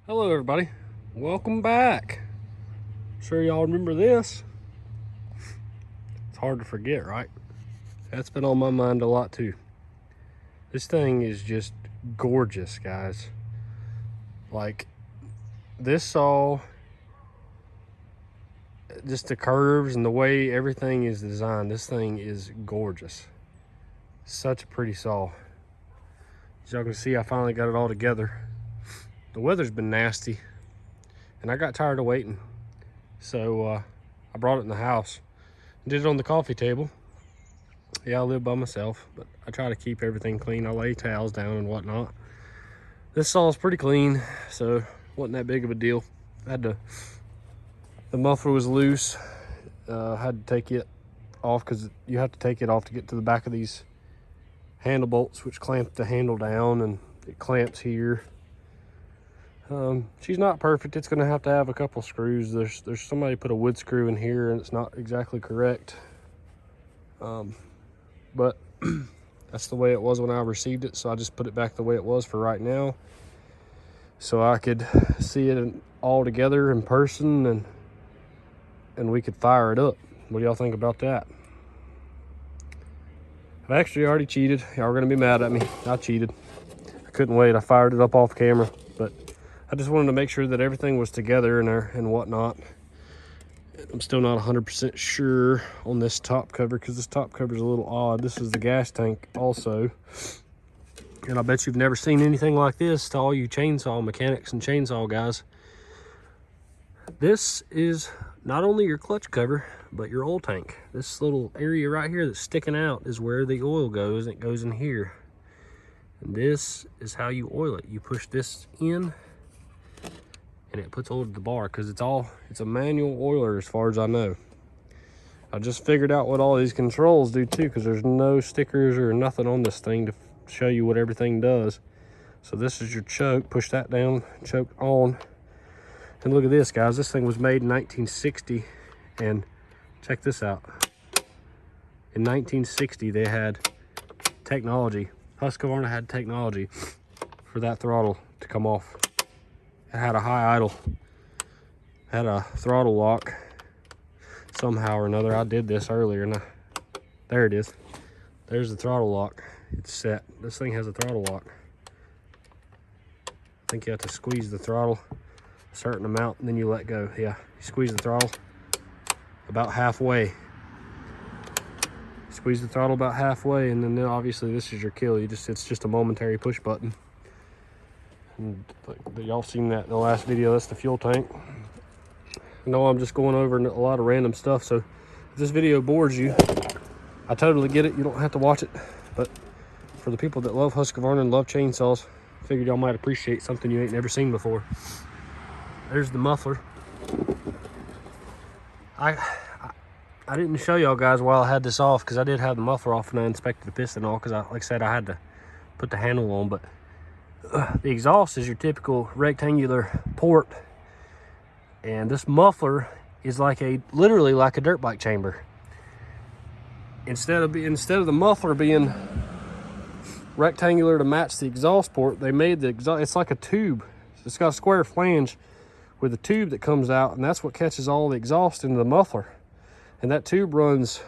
Hello everybody, welcome back. Sure y'all remember this. It's hard to forget, right? That's been on my mind a lot too. This thing is just gorgeous, guys. Like, this saw, just the curves and the way everything is designed, this thing is gorgeous. Such a pretty saw. As y'all can see, I finally got it all together. The weather's been nasty and I got tired of waiting, so I brought it in the house. Did it on the coffee table. Yeah, I live by myself, but I try to keep everything clean. I lay towels down and whatnot. This saw is pretty clean, so wasn't that big of a deal. The muffler was loose. Had to take it off because you have to take it off to get to the back of these handle bolts, which clamp the handle down, and it clamps here. She's not perfect. It's gonna have to have a couple screws. There's somebody put a wood screw in here and it's not exactly correct. But that's the way it was when I received it, so I just put it back the way it was for right now, so I could see it all together in person and we could fire it up. What do y'all think about that? I've actually already cheated. Y'all are gonna be mad at me. I cheated. I couldn't wait. I fired it up off camera, but I just wanted to make sure that everything was together and whatnot. I'm still not 100% sure on this top cover because this top cover is a little odd. This is the gas tank also. And I bet you've never seen anything like this, to all you chainsaw mechanics and chainsaw guys. This is not only your clutch cover, but your oil tank. This little area right here that's sticking out is where the oil goes. It goes in here. And this is how you oil it. You push this in and it puts oil to the bar, because it's a manual oiler as far as I know. I just figured out what all these controls do too, because there's no stickers or nothing on this thing to show you what everything does. So this is your choke. Push that down, choke on. And look at this, guys. This thing was made in 1960, and check this out. In 1960, they had technology. Husqvarna had technology for that throttle to come off. It had a high idle, had a throttle lock somehow or another. I did this earlier, and there it is. There's the throttle lock. It's set. This thing has a throttle lock. I think you have to squeeze the throttle a certain amount and then you let go. Yeah, you squeeze the throttle about halfway. Squeeze the throttle about halfway, and then obviously this is your kill. It's just a momentary push button. And y'all seen that in the last video. That's the fuel tank. I know I'm just going over a lot of random stuff, so if this video bores you, I totally get it. You don't have to watch it, but for the people that love Husqvarna and love chainsaws, figured y'all might appreciate something you ain't never seen before. There's the muffler. I didn't show y'all guys while I had this off, because I did have the muffler off and I inspected the piston off, because like I said, I had to put the handle on. But the exhaust is your typical rectangular port, and this muffler is literally like a dirt bike chamber. Instead of the muffler being rectangular to match the exhaust port, they made the exhaust, it's like a tube. It's got a square flange with a tube that comes out, and that's what catches all the exhaust into the muffler. And that tube runs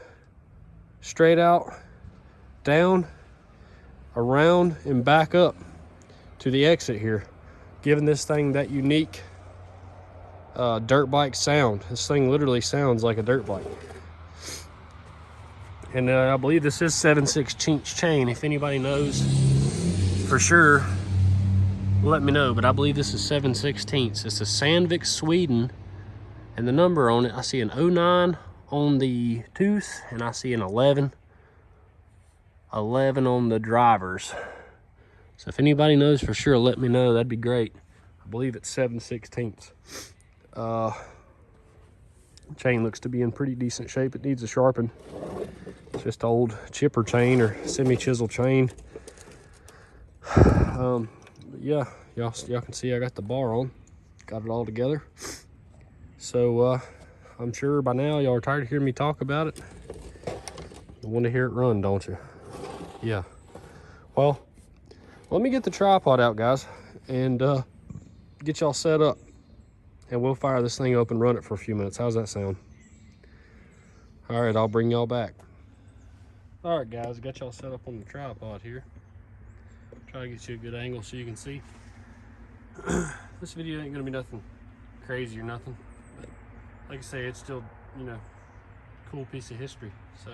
straight out, down, around, and back up to the exit here, giving this thing that unique dirt bike sound. This thing literally sounds like a dirt bike. And I believe this is 7/16 chain. If anybody knows for sure, let me know. But I believe this is 7/16. It's a Sandvik Sweden, and the number on it, I see an 09 on the tooth, and I see an 11 on the drivers. So if anybody knows for sure, let me know. That'd be great. I believe it's 7/16. Chain looks to be in pretty decent shape. It needs a sharpen. It's just old chipper chain or semi-chisel chain. Yeah, y'all can see I got the bar on. Got it all together. So I'm sure by now y'all are tired of hearing me talk about it. You want to hear it run, don't you? Yeah. Well, let me get the tripod out, guys, and get y'all set up, and we'll fire this thing up and run it for a few minutes. How's that sound? All right, I'll bring y'all back. All right, guys, got y'all set up on the tripod here. Try to get you a good angle so you can see. This video ain't gonna be nothing crazy or nothing, but like I say, it's still, you know, cool piece of history. So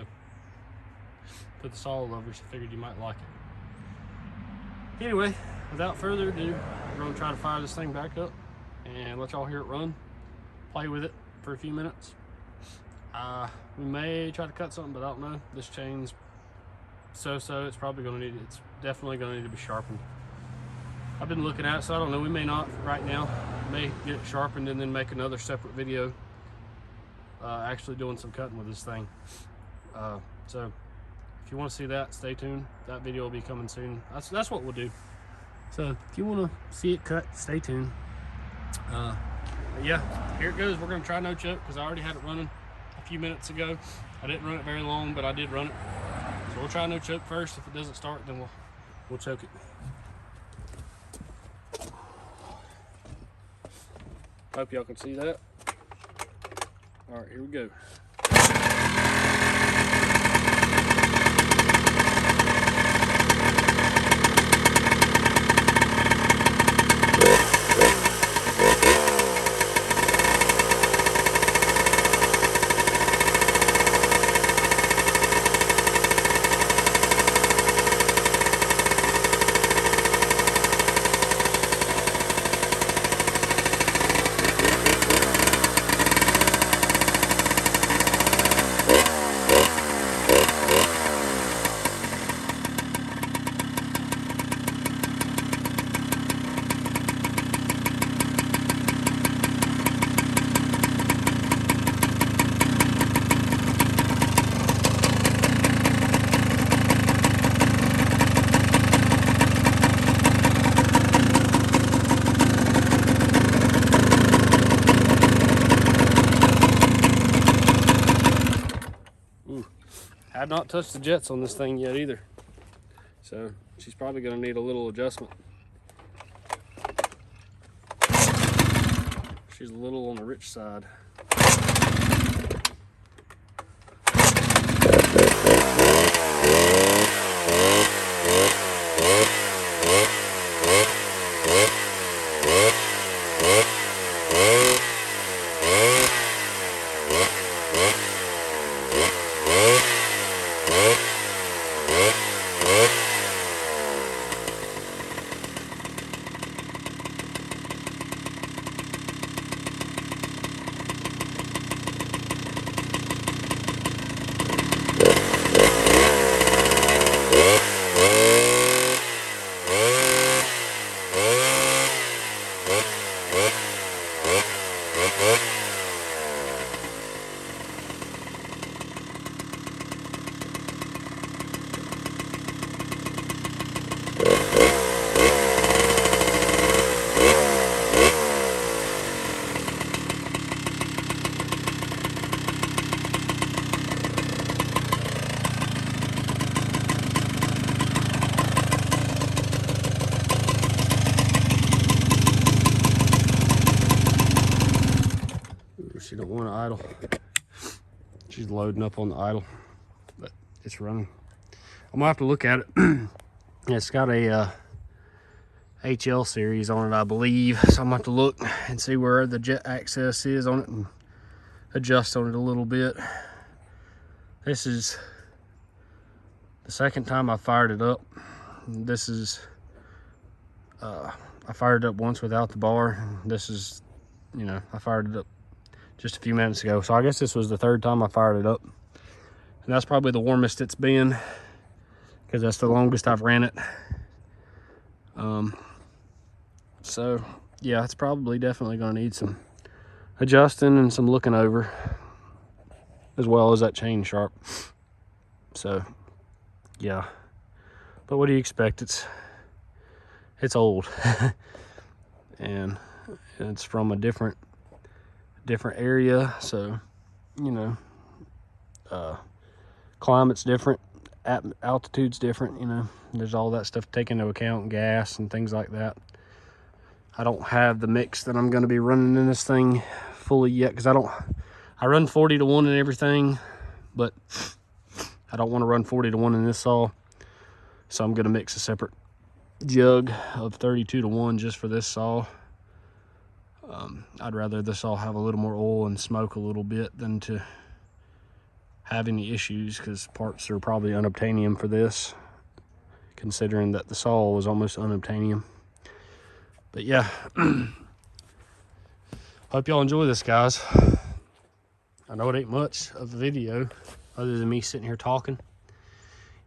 put this all over, so I figured you might like it. Anyway, without further ado, we're gonna try to fire this thing back up and let y'all hear it run, play with it for a few minutes. We may try to cut something, but I don't know. This chain's so-so. It's definitely gonna need to be sharpened. I've been looking at it, so I don't know. We may not right now. May get it sharpened and then make another separate video actually doing some cutting with this thing. So if you want to see that, stay tuned. That video will be coming soon. That's what we'll do. So if you want to see it cut, stay tuned. But yeah, here it goes. We're going to try no choke because I already had it running a few minutes ago. I didn't run it very long, but I did run it. So we'll try no choke first. If it doesn't start, then we'll choke it. Hope y'all can see that. All right, here we go. I've not touched the jets on this thing yet either, so she's probably going to need a little adjustment. She's a little on the rich side. She don't want to idle. She's loading up on the idle, but it's running. I'm gonna have to look at it. It's got a HL series on it, I believe. So I'm gonna have to look and see where the jet access is on it and adjust on it a little bit. This is the second time I fired it up. This is, I fired it up once without the bar. This is, you know, I fired it up just a few minutes ago. So I guess this was the third time I fired it up. And that's probably the warmest it's been because that's the longest I've ran it. So yeah, it's probably definitely gonna need some adjusting and some looking over, as well as that chain sharp. So yeah, but what do you expect? It's old. And it's from a different area, so you know, climate's different, altitude's different, you know, there's all that stuff to take into account, gas and things like that. I don't have the mix that I'm going to be running in this thing fully yet, because I run 40-to-1 and everything, but I don't want to run 40-to-1 in this saw. So I'm going to mix a separate jug of 32-to-1 just for this saw. I'd rather this saw have a little more oil and smoke a little bit than to have any issues, because parts are probably unobtainium for this, considering that the saw was almost unobtainium. But yeah, hope y'all enjoy this, guys. I know it ain't much of a video other than me sitting here talking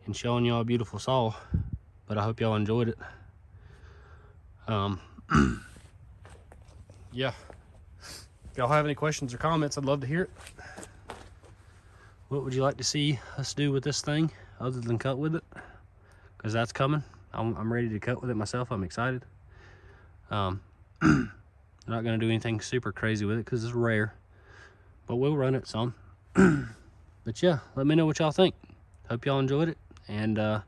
and showing y'all a beautiful saw, but I hope y'all enjoyed it. Yeah, if y'all have any questions or comments, I'd love to hear it. What would you like to see us do with this thing other than cut with it? Because that's coming. I'm ready to cut with it myself. I'm excited. I'm not going to do anything super crazy with it because it's rare, but we'll run it some. But yeah, let me know what y'all think. Hope y'all enjoyed it, and like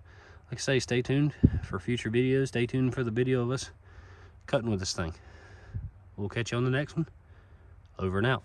I say, stay tuned for future videos. Stay tuned for the video of us cutting with this thing. We'll catch you on the next one. Over and out.